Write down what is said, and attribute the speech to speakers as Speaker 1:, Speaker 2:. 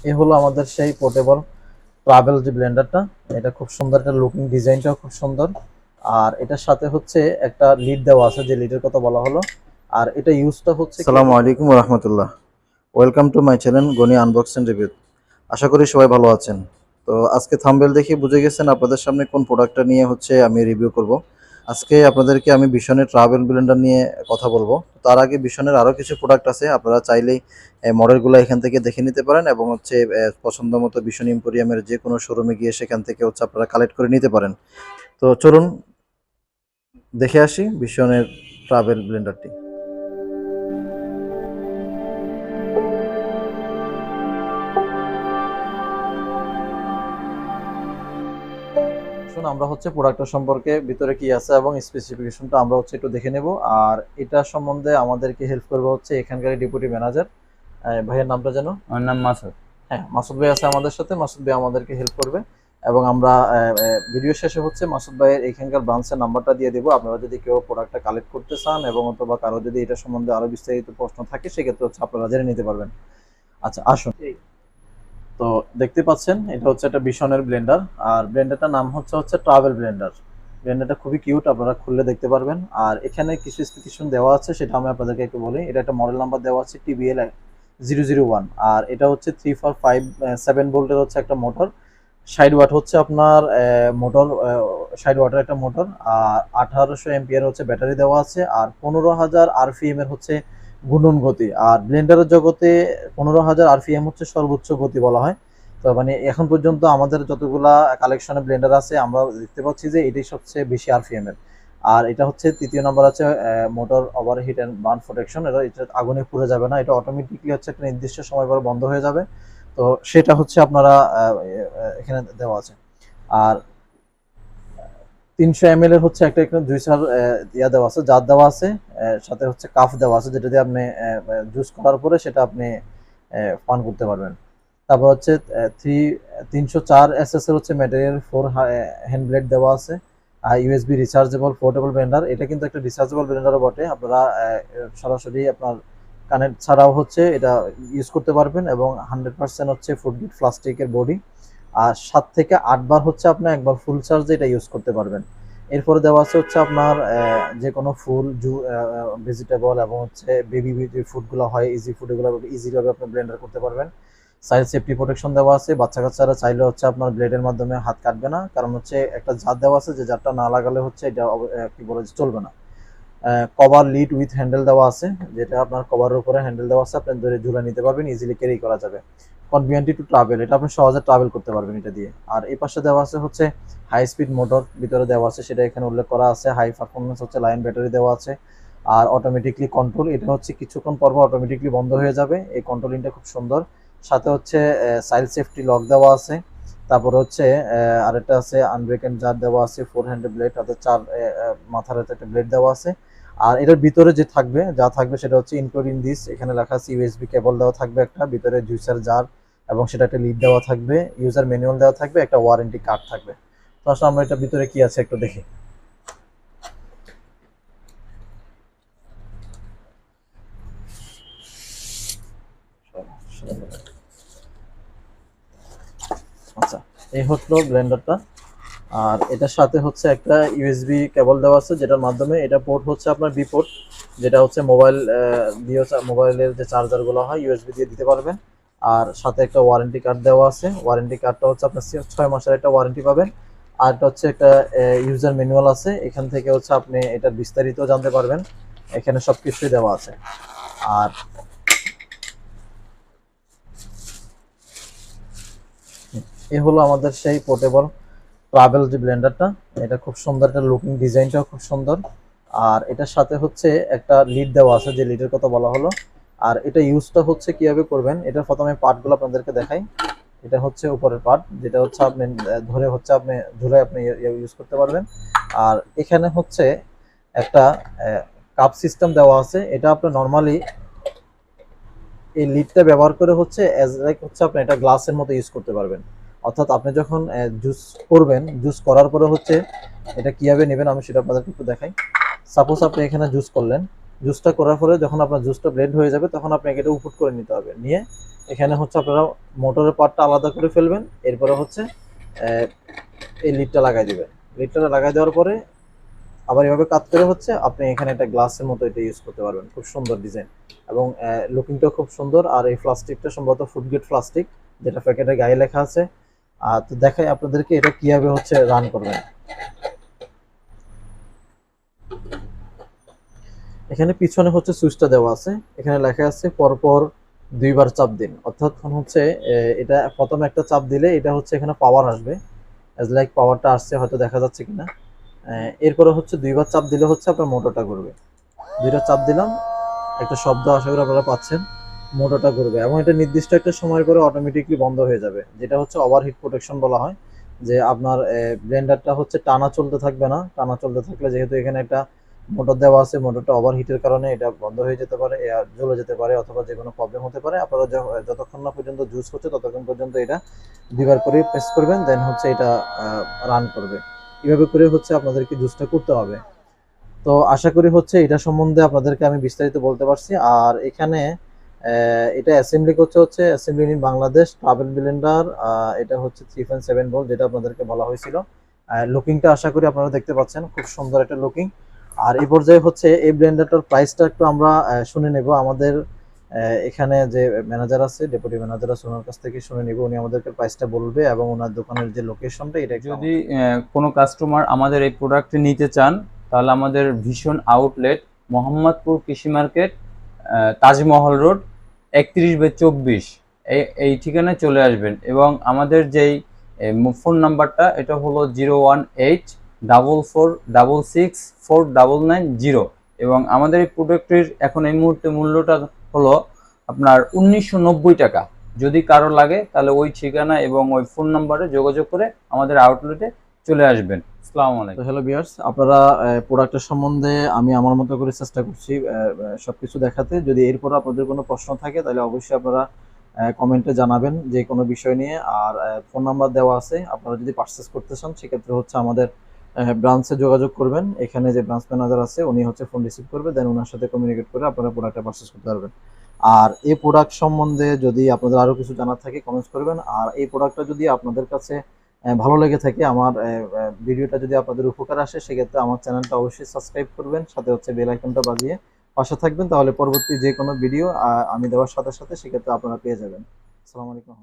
Speaker 1: এই হলো আমাদের সেই পোর্টেবল ট্রাভেল যে ব্লেন্ডারটা। এটা খুব সুন্দর, একটা লুকিং ডিজাইনটাও খুব সুন্দর। আর এটার সাথে হচ্ছে একটা লিড দেওয়া আছে, যে লিডের কথা বলা হলো। আর এটা ইউজটা হচ্ছে
Speaker 2: আসসালামু আলাইকুম রহমতুল্লাহ। Welcome to my channel Gani unbox and review. আশা করি সবাই ভালো আছেন। তো আজকে থাম্বনেল দেখে বুঝে গেছেন আপনাদের সামনে কোন প্রোডাক্টটা নিয়ে হচ্ছে আমি রিভিউ করব। আজকে আপনাদেরকে আমি বিশনের ট্রাভেল ব্লেন্ডার নিয়ে কথা বলবো। তার আগে বিশনের আরও কিছু প্রোডাক্ট আছে, আপনারা চাইলেই মডেলগুলো এখান থেকে দেখে নিতে পারেন এবং হচ্ছে পছন্দ মতো বিশন এম্পোরিয়ামের যে কোনো শোরুমে গিয়ে সেখান থেকে হচ্ছে আপনারা কালেক্ট করে নিতে পারেন। তো চলুন দেখে আসি বিশনের ট্রাভেল ব্লেন্ডারটি।
Speaker 1: আমরা হচ্ছে প্রোডাক্টের সম্পর্কে ভিতরে কি আছে এবং স্পেসিফিকেশনটা আমরা হচ্ছে একটু দেখে নেব। আর এটা সম্বন্ধে আমাদেরকে হেল্প করবে হচ্ছে এখানকার ডেপুটি ম্যানেজার। ভাইয়ের নামটা যেন?
Speaker 3: আমার নাম মাসুদ।
Speaker 1: হ্যাঁ, মাসুদ ভাই আছে আমাদের সাথে। মাসুদ ভাই আমাদেরকে হেল্প করবে এবং আমরা ভিডিও শেষে হচ্ছে মাসুদ ভাইয়ের এখানকার ব্রাঞ্চের নাম্বারটা দিয়ে দেবো। আপনারা যদি কেউ প্রোডাক্টটা কালেক্ট করতে চান এবং অথবা কারো যদি এটা সম্বন্ধে আরো বিস্তারিত প্রশ্ন থাকে, সেক্ষেত্রে হচ্ছে আপনারা জেনে নিতে পারবেন। আচ্ছা আসুন। তো দেখতে পাচ্ছেন এটা হচ্ছে একটা বিশনের ব্লেন্ডার। আর ব্লেন্ডারটার নাম হচ্ছে ট্রাভেল ব্লেন্ডার। ব্লেন্ডারটা খুবই কিউট, আপনারা খুললে দেখতে পারবেন। আর এখানে কিছু স্পেসিফিকেশন দেওয়া আছে, সেটা আমি আপনাদেরকে একটু বলি। এটা একটা মডেল নাম্বার দেওয়া আছে TBL-001। আর এটা হচ্ছে 3.57 ভোল্টের হচ্ছে একটা মোটর। 60 ওয়াট হচ্ছে আপনার মোটর, 60 ওয়াটের একটা মোটর। আর 1800 এম্পিয়ার হচ্ছে ব্যাটারি দেওয়া আছে। আর 15,000 আরপিএম এর হচ্ছে গুণন গতি। আর ব্লেন্ডারের জগতে 15,000 আরপিএম হচ্ছে সর্বোচ্চ গতি বলা হয়। তো মানে এখন পর্যন্ত আমাদের যতগুলা কালেকশনে ব্লেন্ডার আছে, আমরা দেখতে পাচ্ছি যে এটাই সবচেয়ে বেশি আরপিএম এর। আর এটা হচ্ছে তৃতীয় নাম্বার আছে motor overheat and burn protection. এটা আগুনে পুড়ে যাবে না, এটা অটোমেটিকলি হচ্ছে একটা নির্দিষ্ট সময় পর বন্ধ হয়ে যাবে। তো সেটা হচ্ছে আপনারা এখানে দেওয়া আছে। আর 300 ml এর হচ্ছে একটা জুইসার ইয়া দেওয়া আছে, জার দেওয়া আছে। সাথে হচ্ছে কাপ দেওয়া আছে, যেটা দিয়ে আপনি জুস করার পরে সেটা আপনি পান করতে পারবেন। তারপর হচ্ছে 304 এসএস এর হচ্ছে ম্যাটেরিয়াল 4 হ্যান্ড ব্লেড দেওয়া আছে। আর ইউএসবি রিচার্জেবল পোর্টেবল ব্লেন্ডার। এটা কিন্তু একটা রিচার্জেবল ব্লেন্ডারও বটে। আপনারা সরাসরি আপনার কানেক্ট ছাড়াও হচ্ছে এটা ইউজ করতে পারবেন। এবং 100% হচ্ছে ফুড গ্রেড প্লাস্টিকের বডি। আর 7 থেকে 8 বার হচ্ছে আপনি একবার ফুল চার্জে এটা ইউজ করতে পারবেন। এরপরে দেওয়া আছে হচ্ছে আপনার যে কোনো ফুল ভেজিটেবল এবং হচ্ছে বেবি যে ফুডগুলো হয়, ইজি ফুড, এগুলো ইজিভাবে আপনি ব্লেন্ডার করতে পারবেন। সাইড সেফটি প্রোটেকশন দেওয়া আছে, বাচ্চা কাচ্চারা চাইলে হচ্ছে আপনার ব্লেডের মাধ্যমে হাত কাটবে না, কারণ হচ্ছে একটা জার দেওয়া আছে, যে জারটা না লাগালে হচ্ছে এটা কি বলে যে চলবে না। কভার লিড উইথ হ্যান্ডেল দেওয়া আছে, যেটা আপনার কভারের উপরে হ্যান্ডেল দেওয়া আছে, আপনি ধরে ঝুলে নিতে পারবেন, ইজিলি ক্যারি করা যাবে। কনভিনিয়েন্ট টু ট্রাভেল, এটা আপনি সহজে ট্রাভেল করতে পারবেন এটা দিয়ে। আর এই পাশে দেওয়া আছে হচ্ছে হাই স্পিড মোটর ভিতরে দেওয়া আছে, সেটা এখানে উল্লেখ করা আছে। হাই পারফরমেন্স হচ্ছে লাইন ব্যাটারি দেওয়া আছে। আর অটোমেটিকলি কন্ট্রোল, এটা হচ্ছে কিছুক্ষণ পর অটোমেটিকলি বন্ধ হয়ে যাবে। এই কন্ট্রোলিংটা খুব সুন্দর। সাথে হচ্ছে চাইল্ড সেফটি লক দেওয়া আছে। তারপর হচ্ছে আরেকটা আছে আনব্রেকেন জার দেওয়া আছে, 4 হ্যান্ডেল ব্লেড, তাতে 4 মাথার একটা ব্লেড দেওয়া আছে। আর এটার ভিতরে যা থাকবে সেটা হচ্ছে ইনক্লুডিং দিস, এখানে লেখা আছে ইউএসবি কেবল দেওয়া থাকবে একটা, ভিতরে জুসার জার, এবং সেটা একটা লিড দেওয়া থাকবে, ইউজার ম্যানুয়াল দেওয়া থাকবে, একটা ওয়ারেন্টি কার্ড থাকবে। তো আসলে আমরা এটা ভিতরে কি আছে একটু দেখি। আচ্ছা, এই হলো ব্লেন্ডারটা। আর এটার সাথে হচ্ছে একটা ইউএসবি কেবল দেওয়া আছে, যেটার মাধ্যমে এটা পোর্ট হচ্ছে আপনার বি পোর্ট, যেটা হচ্ছে মোবাইল দিয়ে মোবাইলের যে চার্জারগুলো হয় ইউএসবি দিয়ে দিতে পারবেন। আর সাথে একটা ওয়ারেন্টি কার্ড দেওয়া আছে। ওয়ারেন্টি কার্ডটা হচ্ছে আপনার 6 মাসের একটা ওয়ারেন্টি পাবেন। আর এটা হচ্ছে একটা ইউজার ম্যানুয়াল আছে, এখান থেকে হচ্ছে আপনি এটার বিস্তারিত জানতে পারবেন। এখানে সবকিছুই দেওয়া আছে। আর এ হলো আমাদের সেই পোর্টেবল ট্রাভেল যে ব্লেন্ডারটা। এটা খুব সুন্দর, একটা লুকিং ডিজাইনটাও খুব সুন্দর। আর এটার সাথে হচ্ছে একটা লিড দেওয়া আছে, যে লিডের কথা বলা হলো। আর এটা ইউজটা হচ্ছে কিভাবে করবেন, এটা প্রথমে পার্টগুলো আপনাদেরকে দেখাই। এটা হচ্ছে উপরের পার্ট, যেটা হচ্ছে আপনি ধরে হচ্ছে আপনি ঝুলে আপনি ইউজ করতে পারবেন। আর এখানে হচ্ছে একটা কাপ সিস্টেম দেওয়া আছে। এটা আপনি নর্মালি এই লিডটা ব্যবহার করে হচ্ছে অ্যাজ লাইক হচ্ছে আপনি এটা গ্লাসের মতো ইউজ করতে পারবেন। অর্থাৎ আপনি যখন জুস করবেন, জুস করার পরে হচ্ছে এটা কিভাবে নেবেন আমি সেটা আপনাদেরকে একটু দেখাই। সাপোজ আপনি এখানে জুস করলেন, জুসটা করার পরে যখন আপনার জুসটা ব্লেন্ড হয়ে যাবে, তখন আপনাকে এটা উপুট করে নিতে হবে। নিয়ে এখানে হচ্ছে আপনারা মোটরের পার্টটা আলাদা করে ফেলবেন, এরপরে হচ্ছে এই লিডটা লাগাই দিবেন। লিডটা লাগাই দেওয়ার পরে আবার এভাবে কাট করে হচ্ছে আপনি এখানে একটা গ্লাসের মতো এটা ইউজ করতে পারবেন। খুব সুন্দর ডিজাইন এবং লুকিংটাও খুব সুন্দর। আর এই প্লাস্টিকটা সম্ভবত ফুড গ্রেড প্লাস্টিক, যেটা প্যাকেটের গায়ে লেখা আছে। আর তো দেখাই আপনাদেরকে এটা কিভাবে হচ্ছে রান করবেন। এখানে পিছনে হচ্ছে সুইচটা দেওয়া আছে, এখানে লেখা আছে পরপর 2 বার চাপ দিন। অর্থাৎ হচ্ছে এটা প্রথমে একটা চাপ দিলে এটা হচ্ছে এখানে পাওয়ার আসবে, এজ লাইক পাওয়ারটা আসছে, হয়তো দেখা যাচ্ছে কিনা। এরপরে হচ্ছে 2 বার চাপ দিলে হচ্ছে আপনার মোটরটা ঘুরবে। 2টা চাপ দিলাম, একটা শব্দ আশা করি আপনারা পাচ্ছেন, মোটরটা ঘুরবে এবং এটা নির্দিষ্ট একটা সময় করে অটোমেটিকলি বন্ধ হয়ে যাবে, যেটা হচ্ছে ওভারহিট প্রোটেকশন বলা হয়। যে আপনার ব্লেন্ডারটা হচ্ছে টানা চলতে থাকবে না, টানা চলতে থাকলে যেহেতু এখানে একটা মোটর দেওয়া আছে, মোটরটা ওভারহিটের কারণে এটা বন্ধ হয়ে যেতে পারে, জ্বলে যেতে পারে, অথবা যে কোনো প্রবলেম হতে পারে। আপনারা যতক্ষণ না পর্যন্ত জুস হচ্ছে ততক্ষণ পর্যন্ত এটা 2বার করে প্রেস করবেন, দেন হচ্ছে এটা রান করবে। এভাবে করে হচ্ছে আপনাদেরকে জুসটা করতে হবে। তো আশা করি হচ্ছে এটা সম্বন্ধে আপনাদেরকে আমি বিস্তারিত বলতে পারছি। আর এখানে এটা অ্যাসেম্বলি করছে হচ্ছে assembly in Bangladesh travel Blender. এটা হচ্ছে 3.7 ভোল্ট, যেটা আপনাদেরকে বলা হয়েছিল। লুকিংটা আশা করি আপনারা দেখতে পাচ্ছেন, খুব সুন্দর একটা লুকিং। আর এই পর্যায়ে হচ্ছে এই ব্লেন্ডারটার প্রাইসটা একটু আমরা শুনে নেব। আমাদের এখানে যে ম্যানেজার আছে, ডেপুটি ম্যানেজার আছে, ওনার কাছ থেকে শুনে নিব, উনি আমাদেরকে প্রাইসটা বলবে এবং ওনার দোকানের যে লোকেশনটা এটা একটু
Speaker 3: যদি কোনো কাস্টমার আমাদের এই প্রোডাক্টটি নিতে চান, তাহলে আমাদের ভীষণ আউটলেট মোহাম্মদপুর কৃষি মার্কেট, তাজমহল রোড 31/24 এই ঠিকানায় চলে আসবেন। এবং আমাদের যেই ফোন নাম্বারটা এটা হলো 01844664990। এবং আমাদের এই প্রোডাক্টের এখন এই মুহূর্তে মূল্যটা হলো আপনার 1990 টাকা। যদি কারো লাগে তাহলে ওই ঠিকানা এবং ওই ফোন নাম্বারে যোগাযোগ করে আমাদের আউটলেটে চলে আসবেন। আসসালামু
Speaker 1: তো
Speaker 3: আলাইকুম।
Speaker 1: হ্যালো ভিউয়ার্স, আপনারা প্রোডাক্টের সম্বন্ধে আমি আমার মতো করে চেষ্টা করছি সবকিছু দেখাতে। যদি এরপর আপনাদের কোনো প্রশ্ন থাকে তাহলে অবশ্যই আপনারা কমেন্টে জানাবেন যে কোনো বিষয় নিয়ে। আর ফোন নাম্বার দেওয়া আছে, আপনারা যদি পারচেস করতে চান সেক্ষেত্রে হচ্ছে আমাদের ব্রাঞ্চে যোগাযোগ করবেন। এখানে যে ব্রাঞ্চ ম্যানেজার আছে উনি হচ্ছে ফোন রিসিভ করবে, দেন ওনার সাথে কমিউনিকেট করে আপনারা প্রোডাক্টটা পারচেস করতে পারবেন। আর এই প্রোডাক্ট সম্বন্ধে যদি আপনাদের আরও কিছু জানার থাকে কমেন্টস করবেন। আর এই প্রোডাক্টটা যদি আপনাদের কাছে ভালো লেগে থাকে, আমার ভিডিওটা যদি আপনাদের উপকার আসে, সেক্ষেত্রে আমার চ্যানেলটা অবশ্যই সাবস্ক্রাইব করবেন, সাথে হচ্ছে বেল আইকনটা বাজিয়ে পাশে থাকবেন। তাহলে পরবর্তী যে কোনো ভিডিও আমি দেওয়ার সাথে সাথে সেক্ষেত্রে আপনারা পেয়ে যাবেন। আসসালামু আলাইকুম।